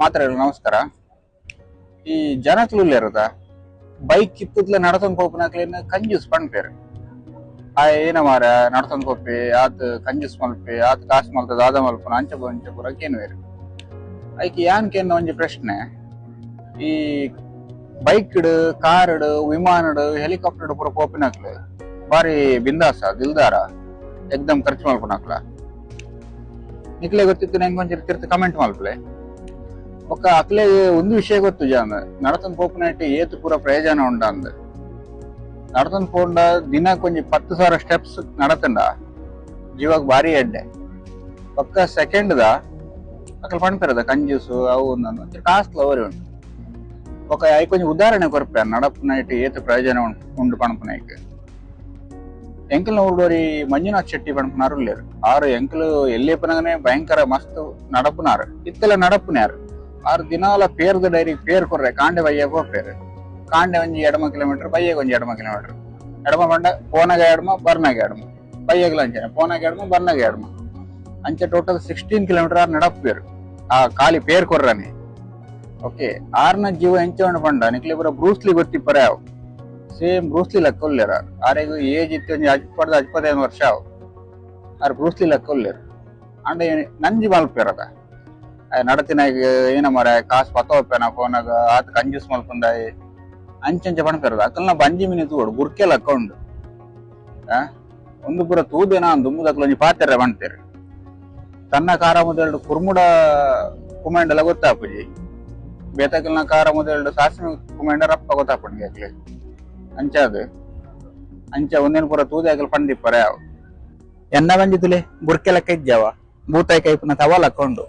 ಮಾತಾಡಲು ನಮಸ್ಕಾರ. ಈ ಜನಕ್ಲು ಇರದ ಬೈಕ್ ಕಿತ್ತುತ್ಲ ನಡತೊಂದು ಪೋಪುನಕ್ಲೇನು ಕಂಜೂಸ್ ಪಣ್ಪೇರು ಆ ಏನ ಮಾರ ನಡ್ತೊಂದು ಪೋಪೆ ಆತ್ ಕಂಜೂಸ್ ಮಲ್ಪೆ ಆತ್ ಕಾಸು ಮಲ್ತದ ಆದ ಮಲ್ಪನ ಅಂಚ ಪೂರ ಕೇನು ಬೇರೆ ಐಕಿ ಯಾನ್ಕೇನು ಒಂಜಿ ಪ್ರಶ್ನೆ. ಈ ಬೈಕ್ ಕಾರ್ ವಿಮಾನ ಹೆಲಿಕಾಪ್ಟರ್ ಪೂರ ಪೋಪಿನಕ್ಲೆ ಬಾರಿ ಬಿಂದಾಸ ದಿಲ್ದಾರ ಎಕ್ದಮ್ ಖರ್ಚು ಮಲ್ಪನಕ್ಲ ನಿಕ್ಲೆ ಗೊತ್ತಿತ್ತು ನಂಗೆ ಒಂಚೂರು ತಿರ್ತಿ ಕಮೆಂಟ್ ಮಲ್ಪಲೆ. ಒಕ್ಕ ಅಕ್ಲೆ ಒಂದು ವಿಷಯ ಗೊತ್ತು ಜಾಂದ ನಡತನ್ ಪೋಪುನಟ್ಟಿ ಏತು ಪೂರ ಪ್ರಯೋಜನ ಉಂಡ ಅಂದ್ ನಡತನ್ ಪೋಂಡ ದಿನಕ್ಕೆ ಒಂಜಿ 10,000 ಸ್ಟೆಪ್ಸ್ ನಡತಂಡ ಜೀವಾಗ ಬಾರಿ ಎಡ್ಡೆ ಒಕ್ಕ ಸೆಕೆಂಡ್ ದ ಅಕ್ಲ ಪಣ್ಪಿರದ ಕಂಜೂಸು ಅವು ಕಾಸ್ಟ್ಲ ಅವರಿ ಉಂಟು. ಒಕ್ಕ ಐಕೊಂಜಿ ಉದಾಹರಣೆ ಕೊರ್ಪೆ ನಡಪುನೈಟ್ ಏತು ಪ್ರಯೋಜನ ಉಂಡು ಪಣಪುನೈಕ್ ಎಂಕಲ್ನ ಊರ್ಡೋರಿ ಮಂಜುನಾಥ್ ಶೆಟ್ಟಿ ಪಣಪುನಾರು ಲೇರು ಆರು ಎಂಕಲು ಎಲ್ಲಿಪನಗನೆ ಭಯಂಕರ ಮಸ್ತ್ ನಡಪುನಾರು ಇತ್ತೆಲ್ಲ ನಡಪುನಾರು ಆರು ದಿನಾಲ ಪೇರ್ದ ಡೈರಿ ಪೇರ್ ಕೊರ್ರೆ ಕಾಂಡೆ ಬಯ್ಯ ಹೋಗ್ಪೇರು ಕಾಂಡೆ ಒಂಜಿ 2 ಕಿಲೋಮೀಟರ್ ಬಯ್ಯಗೆ ಒಂಜಿ 2 ಕಿಲೋಮೀಟರ್ ಎಡಮ ಬಂಡ ಪೋನಾಗ ಎಡಮ ಬರ್ನಾಗ ಎಡಮ ಬಯ್ಯಗ್ಲ ಅಂಚನೆ ಪೋನಾಗ ಎಡಮ ಬರ್ನಾಗ ಎಡಮ ಅಂಚೆ ಟೋಟಲ್ 16 ಕಿಲೋಮೀಟರ್ ಆರು ನಡಪೇರು ಆ ಖಾಲಿ ಪೇರ್ ಕೊರ್ರನೆ. ಓಕೆ ಆರ್ನ ಜೀವ ಎಂಚ ಪಂಡ ನಿಕ್ಲಿ ಪೂರ ಬ್ರೂಸ್ಲಿ ಗೊತ್ತಿಪ್ಪರ ಯಾವ ಸೇಮ್ ಬ್ರೂಸ್ಲಿ ಲೆಕ್ಕೊಲ್ಲೇರ ಆರೆಗೂ ಏಜ್ ಇತ್ತು ಒಂಜಿ 25 ವರ್ಷ ಅವು ಆರ್ ಬ್ರೂಸ್ಲಿ ಲೆಕ್ಕೊಲ್ಲೇರು ಅಂಡ ನಂಜಿ ಮಲ್ಪೇರದ ನಡತಿನ ಏನ ಮರ ಕಾಸು ಪತ್ತೋಪೇನ ಫೋನಾಗ ಆತ ಕಂಜೂಸ್ ಮಲ್ಪಂದಾಯಿ ಅಂಚಂಚ ಪಣಪೇರದ ಅಕಲ್ನ ಬಂಜಿ ಮಿನಿ ತೂಡು ಗುರ್ಕೆ ಲೆಕ್ಕ ಉಂಡು ಒಂದು ಪೂರ ತೂದೇನ ದುಮ್ಮದಕ್ಲ ಒಂಜಿ ಪಾತೆರೆ ಬಣ್ತೇರು ತನ್ನ ಕಾರ ಮೊದಲು ಕುರ್ಮುಡ ಕುಮೆಂಡಲ ಗೊತ್ತಾಪುಜಿ ಬೇತಕಲ್ನ ಕಾರ ಮೊದಲು ಸಾಸಿವೆ ಕುಮೆಂಡ ರಪ್ಪ ಗೊತ್ತಾಪುಂಡಿ ಆಗ್ಲಿ ಅಂಚಾದು ಅಂಚ ಒಂದೇನು ಪೂರ ತೂದೆ ಆಗಲ್ ಪಂಡಿಪ್ಪರ ಯಾವ ಎನ್ನ ಬಂಜಿತುಲೆ ಬುರ್ಕೆ ಲೆಕ್ಕ ಇಜ್ಜಾವ ಬೂತಾಯಿ ಕೈಪುನ ತವ ಲಕ್ಕೊಂಡು